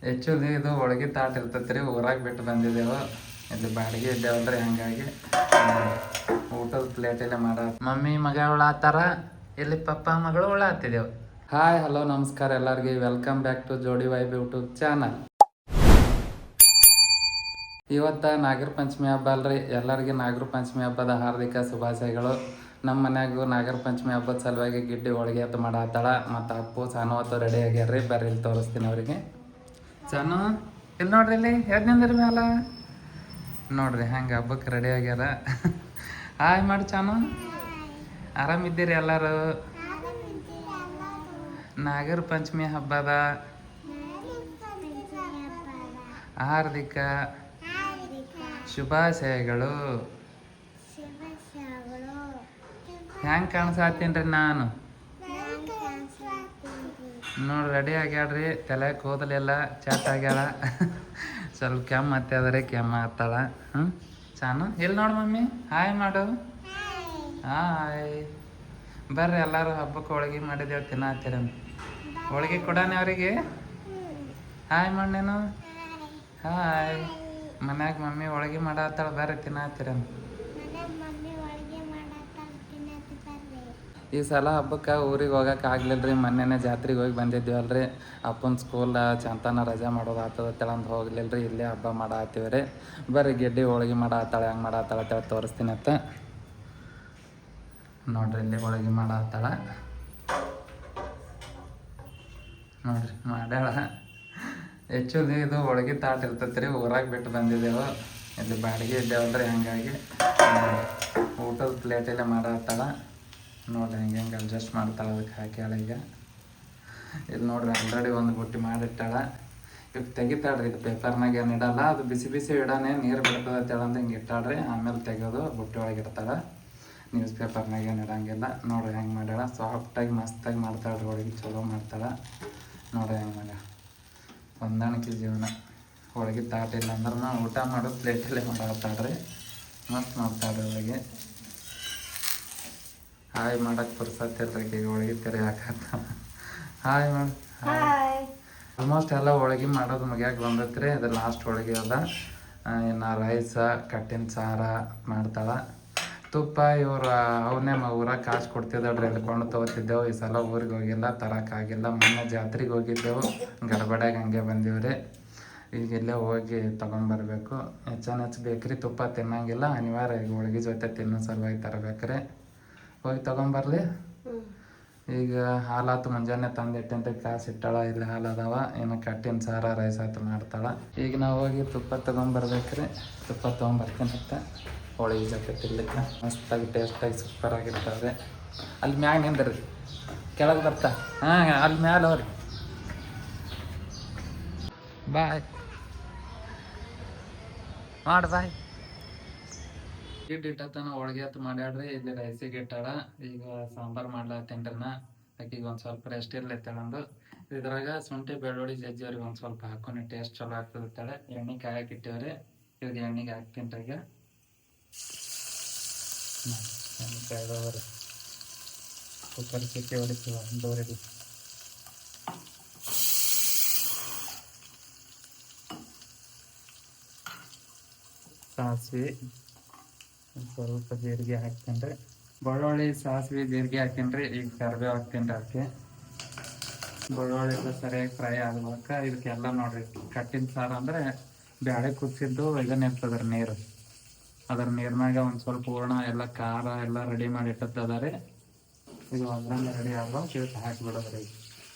Actually ಇದು ಒಳಗೆ ತಾಟ ಇರ್ತೈತೆ ರೀ, ಊರಾಗ ಬಿಟ್ಟು ಬಂದಿದ್ದೆವು. ಇಲ್ಲಿ ಬಾಡಿಗೆ ಇದ್ದೇವಲ್ರಿ, ಹಂಗಾಗಿ ಊಟದ ಪ್ಲೇಟಲ್ಲೇ ಮಮ್ಮಿ ಮಗ ಉಳಾತಾರ, ಇಲ್ಲಿ ಪಪ್ಪ ಮಗಳು ಉಳಾತಿದ್ದೆವು. ಹಾಯ್ ಹಲೋ ನಮಸ್ಕಾರ ಎಲ್ಲರಿಗೆ, ವೆಲ್ಕಮ್ ಬ್ಯಾಕ್ ಟು ಜೋಡಿ ವೈಬ್ ಯೂಟ್ಯೂಬ್ ಚಾನಲ್. ಇವತ್ತು ನಾಗರ ಪಂಚಮಿ ಹಬ್ಬ ಅಲ್ರಿ, ಎಲ್ಲರಿಗೆ ನಾಗರ ಪಂಚಮಿ ಹಬ್ಬದ ಹಾರ್ದಿಕ ಶುಭಾಶಯಗಳು. ನಮ್ಮ ಮನ್ಯಾಗೂ ನಾಗರ ಪಂಚಮಿ ಹಬ್ಬದ ಸಲುವಾಗಿ ಗಿಡ್ಡಿ ಹೋಳಿಗೆ ಅಂತ ಮಾಡತ್ತಾಳ. ಮತ್ತು ಅಪ್ಪು ಸಾನವತ್ತು ರೆಡಿ ಆಗ್ಯಾರ್ರಿ, ಬರ್ರಿ ಇಲ್ಲಿ ತೋರಿಸ್ತೀನಿ ಅವರಿಗೆ. ಚಾನು ಇಲ್ಲಿ ನೋಡ್ರಿ, ಇಲ್ಲಿ ನಿಂದ್ರಿ ಮ್ಯಾಲ ನೋಡ್ರಿ ಹಂಗೆ ಹಬ್ಬಕ್ಕೆ ರೆಡಿ ಆಗ್ಯಾರ. ಹಾಯ್ ಮಾಡಿ ಚಾನು, ಆರಾಮಿದ್ದೀರಿ ಎಲ್ಲರೂ? ನಾಗರ ಪಂಚಮಿ ಹಬ್ಬದ ಹಾರ್ದಿಕ ಶುಭಾಶಯಗಳು. ಹೆಂಗೆ ಕಾಣಿಸಾತೀನ್ರಿ ನಾನು? ನೋಡಿ ರೆಡಿ ಆಗ್ಯಾಳ್ರಿ, ತಲೆ ಕೂದಲೆಲ್ಲ ಚಾಟ್ ಆಗ್ಯಾಳ. ಸ್ವಲ್ಪ ಕೆಮ್ಮ ಹತ್ತದ್ರಿ, ಕೆಮ್ಮ ಹತ್ತಾಳ. ಚಾನು ಇಲ್ಲಿ ನೋಡು ಮಮ್ಮಿ, ಹಾಯ್ ಮಾಡು. ಹಾಯ್ ಬರ್ರಿ ಎಲ್ಲರೂ, ಹಬ್ಬಕ್ಕೆ ಹೋಳಿಗೆ ಮಾಡಿದ್ದೇವೆ, ತಿನ್ನತ್ತೀರ. ಹೋಳಿಗೆ ಕೊಡಾನೆ ಅವರಿಗೆ. ಹಾಯ್ ಮಾಡಿ ನೀನು. ಹಾಯ್. ಮನ್ಯಾಗ ಮಮ್ಮಿ ಹೋಳಿಗೆ ಮಾಡತ್ತಾಳ, ಬರ್ರಿ ತಿನ್ನತ್ತೀರ. ಈ ಸಲ ಹಬ್ಬಕ್ಕೆ ಊರಿಗೆ ಹೋಗಕ್ಕೆ ಆಗ್ಲಿಲ್ಲ ರೀ. ಮೊನ್ನೆನೇ ಜಾತ್ರೆಗೆ ಹೋಗಿ ಬಂದಿದ್ದೀವಲ್ರಿ. ಅಪ್ಪನ ಸ್ಕೂಲ್ ಚಂತನ ರಜೆ ಮಾಡೋದು ಆಗ್ತದೆ ಅಂದು ಹೋಗ್ಲಿಲ್ಲ ರೀ. ಇಲ್ಲೇ ಹಬ್ಬ ಮಾಡತ್ತೀವಿ ರೀ. ಬರ್ರಿ ಗೆಡ್ಡಿ ಹೋಳಿಗೆ ಮಾಡತ್ತಾಳೆ, ಹೆಂಗೆ ಮಾಡತ್ತಾಳೆ ಅಂತೇಳಿ ತೋರಿಸ್ತೀನಿ ಅಂತ. ನೋಡ್ರಿ ಇಲ್ಲಿ ಹೋಳಿಗೆ ಮಾಡತ್ತಾಳ ನೋಡ್ರಿ, ಮಾಡ್ಯಾಳ. ಆ್ಯಕ್ಚುಲಿ ಇದು ಹೋಳಿಗೆ ತಾಟ ಇರ್ತೈತೆ ರೀ, ಊರಾಗ ಬಿಟ್ಟು ಬಂದಿದ್ದೆವು. ಇಲ್ಲಿ ಬಾಡಿಗೆ ಇದ್ದೇವಲ್ರಿ, ಹಂಗಾಗಿ ಊಟದ ಪ್ಲೇಟಲ್ಲೇ ಮಾಡತ್ತಾಳ. ನೋಡ್ರಿ ಹೆಂಗೆ ಹೆಂಗೆ ಅಡ್ಜಸ್ಟ್ ಮಾಡ್ತಾಳೆ, ಅದಕ್ಕೆ ಹಾಕ್ಯಾಳ. ಈಗ ಇಲ್ಲಿ ನೋಡ್ರಿ ಆಲ್ರೆಡಿ ಒಂದು ಬುಟ್ಟಿ ಮಾಡಿಟ್ಟಾಳ. ಈಗ ತೆಗಿತಾಳ್ರಿ, ಇದು ಪೇಪರ್ನಾಗ ಏನು ಇಡಲ್ಲ, ಅದು ಬಿಸಿ ಬಿಸಿ ಇಡಾನೆ ನೀರು ಬಿಡ್ತದೆ ಅಂತೇಳಂದು ಹಿಂಗೆ ಇಟ್ಟಾಳ್ರಿ. ಆಮೇಲೆ ತೆಗೆದು ಬುಟ್ಟಿ ಒಳಗೆ ಇಡ್ತಾಳೆ. ನ್ಯೂಸ್ ಪೇಪರ್ನಾಗ ಏನು ಇಡಂಗಿಲ್ಲ. ನೋಡ್ರಿ ಹೆಂಗೆ ಮಾಡ್ಯಾಳ, ಸಾಫ್ಟಾಗಿ ಮಸ್ತಾಗಿ ಮಾಡ್ತಾಳ್ರಿ ಹೋಳಿಗೆ, ಚಲೋ ಮಾಡ್ತಾಳೆ. ನೋಡ್ರಿ ಹೆಂಗೆ ಮಾಡ್ಯಾಳ, ಹೊಂದಾಣಿಕೆ ಜೀವನ. ಹೋಳಿಗೆ ತಾಟ ಇಲ್ಲ ಅಂದ್ರೆ ಊಟ ಮಾಡೋದು ಪ್ಲೇಟಲ್ಲೇ ಮಾಡತ್ತಾಳ್ರಿ, ಮಸ್ತ್ ಮಾಡ್ತಾಳ್ರಿ ಹೋಳಿಗೆ. ಹಾಯ್ ಮಾಡಕ್ಕೆ ಪುರ್ಸತ್ತಿಲ್ರಿ, ಈಗ ಹೋಳಿಗೆ ತೆರೆ ಹಾಕತ್ತ. ಹಾಯ್ ಮಾಡಿ. ಆಲ್ಮೋಸ್ಟ್ ಎಲ್ಲ ಹೋಳಿಗೆ ಮಾಡೋದು ಮುಗಿಯಾಕೆ ಬಂದೈತೆ ರೀ. ಅದು ಲಾಸ್ಟ್ ಹೋಳಿಗೆ ಅದ. ಇನ್ನು ರೈಸ, ಕಟ್ಟಿನ ಸಾರ ಮಾಡ್ತಾಳೆ. ತುಪ್ಪ ಇವರು ಅವನ್ನೇ ಊರಾಗ ಕಾಸು ಕೊಡ್ತಿದ್ದಳ್ರಿ, ಎಲ್ಕೊಂಡು ತೊಗೋತಿದ್ದೆವು. ಈ ಸಲ ಊರಿಗೆ ಹೋಗಿಲ್ಲ, ತರೋಕ್ಕಾಗಿಲ್ಲ. ಮೊನ್ನೆ ಜಾತ್ರೆಗೆ ಹೋಗಿದ್ದೆವು, ಗಡ್ಬಡ್ಯಾಗ ಹಂಗೆ ಬಂದೀವಿ ರೀ. ಈಗ ಇಲ್ಲೇ ಹೋಗಿ ತೊಗೊಂಬರ್ಬೇಕು. ಹೆಚ್ಚು ಬೇಕ್ರಿ, ತುಪ್ಪ ತಿನ್ನಂಗಿಲ್ಲ, ಅನಿವಾರ್ಯ ಈಗ ಹೋಳಿಗೆ ಜೊತೆ ತಿನ್ನೋ ಸಲುವಾಗಿ ತರಬೇಕ್ರಿ. ಹೋಗಿ ತೊಗೊಂಬರ್ಲಿ. ಈಗ ಹಾಲಾತು ಮುಂಜಾನೆ ತಂದಿಟ್ಟಂತೆ ಕಾಸು ಇಟ್ಟಾಳ. ಇಲ್ಲಿ ಹಾಲು ಅದಾವ, ಇನ್ನು ಕಟ್ಟಿನ ಸಾರ ರೈಸ್ ಆತು ಮಾಡ್ತಾಳೆ. ಈಗ ನಾವು ಹೋಗಿ ತುಪ್ಪ ತೊಗೊಂಬರ್ಬೇಕ್ರಿ. ತುಪ್ಪ ತೊಗೊಂಬರ್ತೀನಿ ಅಂತ ಹೋಳಿಗೆ ಜೊತೆ ತಿನ್ಲಿಕ್ಕೆ ಮಸ್ತಾಗಿ ಟೇಸ್ಟಾಗಿ ಸೂಪರಾಗಿರ್ತಾವೆ. ಅಲ್ಲಿ ಮ್ಯಾಗ ನಿಂದ್ರಿ, ಕೆಳಗೆ ಬರ್ತಾ. ಹಾಂ ಅಲ್ಲಿ ಮ್ಯಾಲ ಅವ್ರಿ. ಬಾಯ್ ಮಾಡಿ ಬಾಯ್. ಇಟ್ಟತನ ಹೋಳಿಗೆ ಆತು ಮಾಡ್ಯಾಡ್ರಿ. ಇಲ್ಲಿ ರೈಸಿಗೆ ಇಟ್ಟಾಳ. ಈಗ ಸಾಂಬಾರು ಮಾಡ್ಲಾತ್ತೇನ್ರಿ ನಾ. ಆಕಿಗೆ ಒಂದು ಸ್ವಲ್ಪ ರೆಸ್ಟ್ ಇರ್ಲತ್ತೇಳಂದು. ಇದ್ರಾಗ ಶುಂಠಿ ಬೆಳ್ಳುಳ್ಳಿ ಜಜ್ಜಿ ಅವ್ರಿಗೆ ಒಂದು ಸ್ವಲ್ಪ ಹಾಕೊಂಡು ಟೇಸ್ಟ್ ಚಲೋ ಆಗ್ತದೆ. ಎಣ್ಣೆ ಕಾಯಕ್ಕೆ ಇಟ್ಟೇವ್ರಿ. ಈಗ ಎಣ್ಣೆಗೆ ಹಾಕ್ತೀನಿ ರೀ. ಈಗ ಎಣ್ಣೆ ಕಾಯ್ದವ್ರಿ, ಕುಕ್ಕರ್ ಸಿಕ್ಕಿ ಹೊಡಿತೀವ ಒಂದೂವರೆಗೆ. ಸಾಸಿವೆ, ಸ್ವಲ್ಪ ಜೀರಿಗೆ ಹಾಕ್ತೀನಿ ರೀ. ಬೆಳ್ಳುಳ್ಳಿ, ಸಾಸಿವೆ, ಜೀರಿಗೆ ಹಾಕ್ತೀನಿ ರೀ. ಈಗ ಕರಿಬೇವು ಹಾಕ್ತೀನಿ ರೀ. ಅದಕ್ಕೆ ಬೆಳ್ಳುಳ್ಳಿ ಸರಿಯಾಗಿ ಫ್ರೈ ಆಗ್ಬೇಕು. ಇದಕ್ಕೆಲ್ಲ ನೋಡ್ರಿ, ಕಟ್ಟಿನ ಸಾರು ಅಂದರೆ ಬ್ಯಾಳೆ ಕುದಿಸಿದ್ದು ಇದನ್ನ ಇರ್ತದೆ ರೀ ನೀರು. ಅದ್ರ ನೀರ್ನಾಗ ಒಂದು ಸ್ವಲ್ಪ ಹೂರ್ಣ ಎಲ್ಲ ಖಾರ ಎಲ್ಲ ರೆಡಿ ಮಾಡಿ ಇಟ್ಟದ ರೀ. ಇದು ಒಗ್ಗರಣೆ ರೆಡಿ ಆಗೋ ಇದಕ್ಕೆ ಹಾಕಿಬಿಡೋದು ರೀ.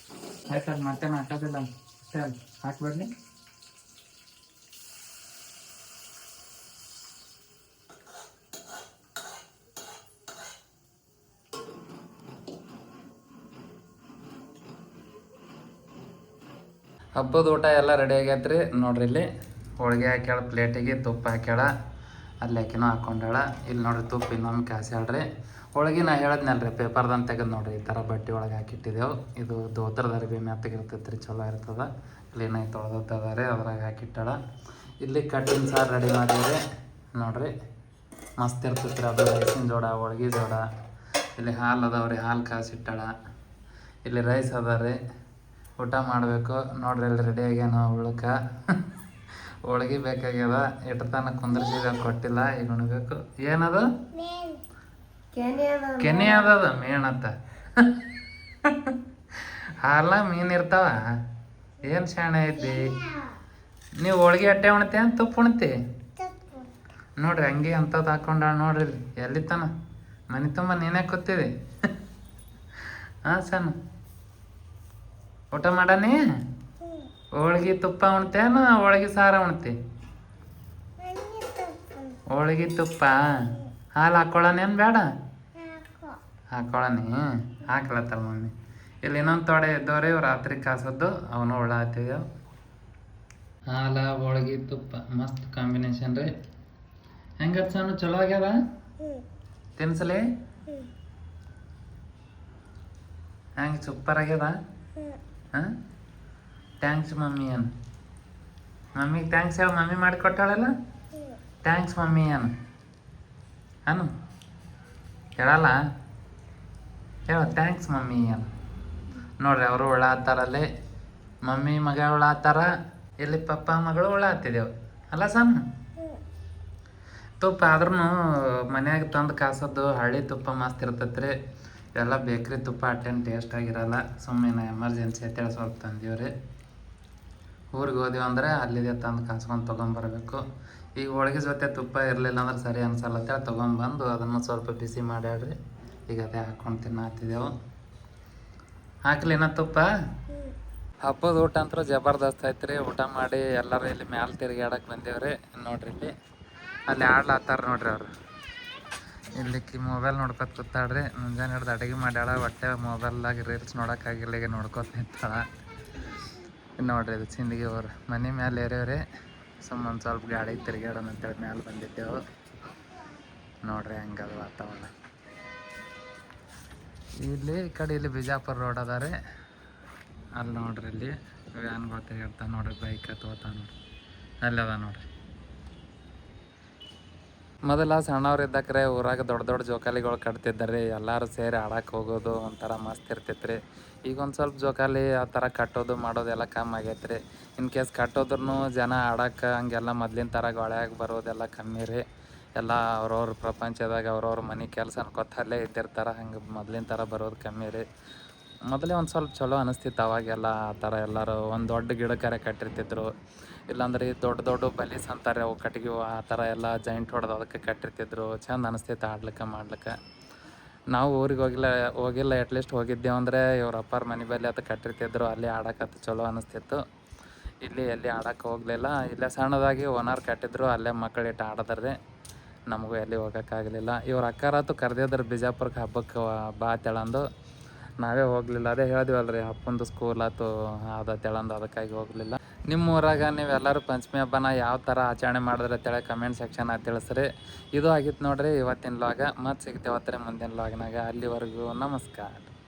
ಆಯ್ತು, ಅದು ಮತ್ತೇನು ಹಾಕೋದಿಲ್ಲ ಅಷ್ಟೇ, ಅಲ್ಲ ಹಾಕ್ಬಿಡ್ಲಿ. ಹಬ್ಬದ ಊಟ ಎಲ್ಲ ರೆಡಿ ಆಗೈತ್ರಿ. ನೋಡ್ರಿ ಇಲ್ಲಿ ಹೋಳಿಗೆ ಹಾಕ್ಯಾಳ, ಪ್ಲೇಟಿಗೆ ತುಪ್ಪ ಹಾಕ್ಯಾಳ, ಅಲ್ಲಿ ಅಕ್ಕಿನೂ ಹಾಕ್ಕೊಂಡಾಳ. ಇಲ್ಲಿ ನೋಡ್ರಿ ತುಪ್ಪ ಇನ್ನೊಮ್ಮೆ ಕಾಸ್ಯಾಳ್ರಿ. ಹೋಳಿಗೆ ನಾ ಹೇಳಿದ್ನಲ್ರಿ, ಪೇಪರ್ದಂತ ತೆಗೆದು ನೋಡ್ರಿ, ಈ ಥರ ಬಟ್ಟೆ ಒಳಗೆ ಹಾಕಿಟ್ಟಿದ್ದೆವು. ಇದು ದೋತ್ರದ ಅರ್ಬಿ ಮೆತ್ತಗಿರ್ತೈತೆ ರೀ, ಚಲೋ ಇರ್ತದೆ. ಕ್ಲೀನಾಗಿ ತೊಳೆದದ ರೀ, ಅದ್ರಾಗ ಹಾಕಿಟ್ಟಾಳ. ಇಲ್ಲಿ ಕಟ್ಟಿನ ಸಾರು ರೆಡಿ ಮಾಡಿದ್ರಿ ನೋಡ್ರಿ, ಮಸ್ತ್ ಇರ್ತೈತೆ ರೀ. ಅದು ರೈಸಿನ ಜೋಡ, ಹೋಳಿಗೆ ಜೋಡ. ಇಲ್ಲಿ ಹಾಲು ಅದಾವ್ರಿ, ಹಾಲು ಕಾಸಿಟ್ಟಾಳ. ಇಲ್ಲಿ ರೈಸ್ ಅದ ರೀ. ಊಟ ಮಾಡಬೇಕು ನೋಡ್ರಿ ಅಲ್ಲಿ ರೆಡಿ ಆಗ್ಯಾನ ಉಳ್ಕ ಹೋಳ್ಗೆ ಬೇಕಾಗ್ಯದ ಇಟ್ಟತನ ಕುಂದ್ರಿಸಿದ ಕೊಟ್ಟಿಲ್ಲ ಈಗ ಉಣ್ಬೇಕು. ಏನದು ಕೆನೆ ಅದದ ಮೇಣತ್ತ ಹಾಲ ಮೀನು ಇರ್ತಾವ. ಏನು ಶಾಣೆ ಐತಿ ನೀವು ಹೋಳ್ಗೆ ಅಟ್ಟೆ ಉಣ್ತಿ ಅಂತ ತುಪ್ಪ ಉಣ್ತಿ ನೋಡ್ರಿ ಹಂಗೆ ಅಂಥದ್ದು ಹಾಕೊಂಡ ನೋಡ್ರಿ ಎಲ್ಲಿತ್ತಾನ ಮನೆ ತುಂಬ ನೀನೇ ಕೂತಿದಿ ಹಾಂ ಸಣ್ಣ ಊಟ ಮಾಡಾನಿ. ಹೋಳ್ಗೆ ತುಪ್ಪ ಉಣ್ತೇನು ಹೋಳ್ಗೆ ಸಾರ ಉಣ್ತಿ? ಹೋಳ್ಗೆ ತುಪ್ಪ ಹಾಲು ಹಾಕ್ಕೊಳ್ಳೋನೇನು ಬೇಡ ಹಾಕ್ಕೊಳ್ಳನಿ ಹಾಕ್ಲತ್ತಾರ ಮಮ್ಮಿ. ಇಲ್ಲಿ ಇನ್ನೊಂದು ತೊಡೆ ಇದ್ದವ್ರೆ ಇವು ರಾತ್ರಿ ಕಾಸದ್ದು ಅವನು ಒಳ್ಳೆ ಹಾಕ್ತಿದ್ದೆವು. ಹಾಲ ಹೋಳ್ಗೆ ತುಪ್ಪ ಮಸ್ತ್ ಕಾಂಬಿನೇಷನ್ ರೀ. ಹೆಂಗ ಸಣ್ಣ ಚಲೋ ಆಗ್ಯದ ತಿನ್ಸಲಿ ಹೆಂಗೆ ಸೂಪರ್ ಆಗ್ಯದ. ಹಾಂ ಥ್ಯಾಂಕ್ಸ್ ಮಮ್ಮಿ ಅನ್ ಮಮ್ಮಿಗೆ ಥ್ಯಾಂಕ್ಸ್ ಹೇಳು. ಮಮ್ಮಿ ಮಾಡಿಕೊಟ್ಟಾಳಲ್ಲ ಥ್ಯಾಂಕ್ಸ್ ಮಮ್ಮಿ ಅನು ಹೇಳಲ್ಲ ಹೇಳು ಥ್ಯಾಂಕ್ಸ್ ಮಮ್ಮಿ ನೋಡ್ರಿ ಅವರು ಉಳ್ಳಾತ್ತಾರಲ್ಲಿ ಮಮ್ಮಿ ಮಗ ಉಳ್ಳಾತ್ತಾರ ಇಲ್ಲಿ ಪಪ್ಪ ಮಗಳು ಉಳ್ಳಾತ್ತಿದ್ದೆವು ಅಲ್ಲ ಸಣ್ಣ. ತುಪ್ಪ ಆದ್ರೂ ಮನ್ಯಾಗ ತಂದು ಕಾಸದ್ದು ಹಳ್ಳಿ ತುಪ್ಪ ಮಸ್ತ್ ಇರ್ತೈತೆ ರೀ. ಎಲ್ಲ ಬೇಕ್ರಿ ತುಪ್ಪ ಅಟ್ಟೇನು ಟೇಸ್ಟ್ ಆಗಿರಲ್ಲ. ಸುಮ್ಮನೆ ಎಮರ್ಜೆನ್ಸಿ ಅಂತೇಳಿ ಸ್ವಲ್ಪ ತಂದೀವ್ರಿ. ಊರಿಗೆ ಹೋದಿವಿ ಅಂದರೆ ಅಲ್ಲಿದೆ ತಂದು ಕಾಸ್ಕೊಂಡು ತೊಗೊಂಬರ್ಬೇಕು. ಈಗ ಹೋಳ್ಗೆ ಜೊತೆ ತುಪ್ಪ ಇರಲಿಲ್ಲ ಅಂದ್ರೆ ಸರಿ ಅನ್ಸಲ್ಲ ಅಂತೇಳಿ ತೊಗೊಂಬಂದು ಅದನ್ನು ಸ್ವಲ್ಪ ಬಿಸಿ ಮಾಡ್ಯಾಡ್ರಿ. ಈಗ ಅದೇ ಹಾಕ್ಕೊಂಡು ತಿನ್ನತ್ತಿದ್ದೆವು. ಹಾಕ್ಲಿನ ತುಪ್ಪ. ಹಬ್ಬದ ಊಟ ಅಂತೂ ಜಬರ್ದಸ್ತ್ ಐತ್ರಿ. ಊಟ ಮಾಡಿ ಎಲ್ಲರೂ ಇಲ್ಲಿ ಮ್ಯಾಲೆ ತಿರುಗಾಡಕ್ಕೆ ಬಂದೇವ್ರಿ. ನೋಡ್ರಿ ಇಲ್ಲಿ ಅಲ್ಲಿ ಆಡ್ಲಾತ್ತಾರ ನೋಡ್ರಿ ಅವರು. ಇಲ್ಲಿಕ್ಕಿ ಮೊಬೈಲ್ ನೋಡ್ಕೊತ ಕೂತಾಡ್ರಿ. ಮುಂಜಾನೆ ಹಿಡ್ದು ಅಡುಗೆ ಮಾಡ್ಯಾಳ. ಹೊಟ್ಟೆ ಮೊಬೈಲ್ದಾಗ ರೀಲ್ಸ್ ನೋಡೋಕ್ಕಾಗಿಲ್ಲ. ಈಗ ನೋಡ್ಕೊತ ನಿಂತಾಳ ನೋಡ್ರಿ. ಇದು ಚಿಂದಿಗೆ ಅವ್ರು ಮನೆ ಮ್ಯಾಲೆ ಏರ್ಯವ್ರಿ. ಸುಮ್ಮನೆ ಸ್ವಲ್ಪ ಗಾಡಿ ತಿರುಗಾಡೋಣ ಅಂತೇಳಿ ಮ್ಯಾಲೆ ಬಂದಿದ್ದೆವು. ನೋಡ್ರಿ ಹಂಗದ ವಾತಾವರಣ. ಇಲ್ಲಿ ಈ ಕಡೆ ಇಲ್ಲಿ ಬಿಜಾಪುರ ರೋಡ್ ಅದ ರೀ. ಅಲ್ಲಿ ನೋಡ್ರಿ ಇಲ್ಲಿ ವ್ಯಾನ್ಗಳು ತಿರುಗಾಡ್ತಾವೆ ನೋಡ್ರಿ. ಬೈಕ್ ತಗೋತಾವ ನೋಡ್ರಿ ಅಲ್ಲಿ ಅದ ನೋಡ್ರಿ. ಮೊದಲ ಸಣ್ಣವ್ರು ಇದ್ದಕ್ರೆ ಊರಾಗ ದೊಡ್ಡ ದೊಡ್ಡ ಜೋಕಾಲಿಗಳು ಕಟ್ತಿದ್ದಾರೆ. ಎಲ್ಲರೂ ಸೇರಿ ಆಡಕ್ಕೆ ಹೋಗೋದು ಒಂಥರ ಮಸ್ತ್ ಇರ್ತೈತೆ ರೀ. ಈಗ ಒಂದು ಸ್ವಲ್ಪ ಜೋಕಾಲಿ ಆ ಥರ ಕಟ್ಟೋದು ಮಾಡೋದೆಲ್ಲ ಕಮ್ಮಿ ಆಗೈತೆ ರೀ. ಇನ್ ಕೇಸ್ ಕಟ್ಟೋದ್ರೂ ಜನ ಆಡಕ್ಕೆ ಹಂಗೆಲ್ಲ ಮೊದ್ಲಿನ ಥರ ಗೊಳ್ಯಾಗ ಬರೋದೆಲ್ಲ ಕಮ್ಮಿ ರೀ. ಎಲ್ಲ ಅವ್ರವ್ರ ಪ್ರಪಂಚದಾಗ ಅವ್ರವ್ರ ಮನೆ ಕೆಲಸ ಅನ್ಕೊತ ಅಲ್ಲೇ ಇದ್ದಿರ್ತಾರೆ. ಹಂಗೆ ಮೊದ್ಲಿನ ಥರ ಬರೋದು ಕಮ್ಮಿ ರೀ. ಮೊದಲೇ ಒಂದು ಸ್ವಲ್ಪ ಚಲೋ ಅನಿಸ್ತಿತ್ತು ಅವಾಗೆಲ್ಲ. ಆ ಥರ ಎಲ್ಲರೂ ಒಂದು ದೊಡ್ಡ ಗಿಡಕರೆ ಕಟ್ಟಿರ್ತಿದ್ರು. ಇಲ್ಲಾಂದ್ರೆ ಈ ದೊಡ್ಡ ದೊಡ್ಡ ಬಲೀಸ್ ಅಂತಾರೆ ಅವು ಕಟ್ಟಿಗೆ ಆ ಥರ ಎಲ್ಲ ಜೈಂಟ್ ಹೊಡೆದು ಅದಕ್ಕೆ ಕಟ್ಟಿರ್ತಿದ್ರು. ಚಂದ ಅನಿಸ್ತೈತೆ ಆಡ್ಲಿಕ್ಕೆ ಮಾಡ್ಲಿಕ್ಕೆ. ನಾವು ಊರಿಗೆ ಹೋಗಿಲ್ಲ ಅಟ್ಲೀಸ್ಟ್ ಹೋಗಿದ್ದೇವೆ ಅಂದರೆ ಇವ್ರ ಅಪ್ಪಾರ ಮನೆ ಬಲ್ಲಿ ಅದು ಕಟ್ಟಿರ್ತಿದ್ರು. ಅಲ್ಲಿ ಆಡೋಕತ್ತು ಚಲೋ ಅನಿಸ್ತಿತ್ತು. ಇಲ್ಲಿ ಎಲ್ಲಿ ಆಡೋಕ್ಕೆ ಹೋಗಲಿಲ್ಲ. ಇಲ್ಲೇ ಸಣ್ಣದಾಗಿ ಓನರ್ ಕಟ್ಟಿದ್ರು. ಅಲ್ಲೇ ಮಕ್ಕಳಿಟ್ಟು ಆಡೋದ್ರಿ. ನಮಗೂ ಎಲ್ಲಿ ಹೋಗೋಕ್ಕಾಗಲಿಲ್ಲ. ಇವ್ರ ಅಕ್ಕಾರತ್ತು ಕರೆದಿದ್ರು ಬಿಜಾಪುರಕ್ಕೆ ಹಬ್ಬಕ್ಕೆ ಬಾ ತೆಳಂದು. ನಾವೇ ಹೋಗಲಿಲ್ಲ. ಅದೇ ಹೇಳಿದ್ವಲ್ರಿ ಅಪ್ಪಂದು ಸ್ಕೂಲ್ ಆಯ್ತು ಅದ ತೆಳಂದು ಅದಕ್ಕಾಗಿ ಹೋಗಲಿಲ್ಲ. ನಿಮ್ಮ ಊರಾಗ ನೀವೆಲ್ಲರೂ ಪಂಚಮಿ ಹಬ್ಬನ ಯಾವ ಥರ ಆಚರಣೆ ಮಾಡಿದ್ರೆ ಅಂತೇಳಿ ಕಮೆಂಟ್ ಸೆಕ್ಷನ್ ತಿಳಿಸ್ರಿ. ಇದು ಆಗಿತ್ತು ನೋಡ್ರಿ ಇವತ್ತಿನ ಲಾಗ. ಮತ್ತೆ ಸಿಗ್ತೇವತ್ರಿ ಮುಂದಿನ ಲಾಗ್ನಾಗ. ಅಲ್ಲಿವರೆಗೂ ನಮಸ್ಕಾರ.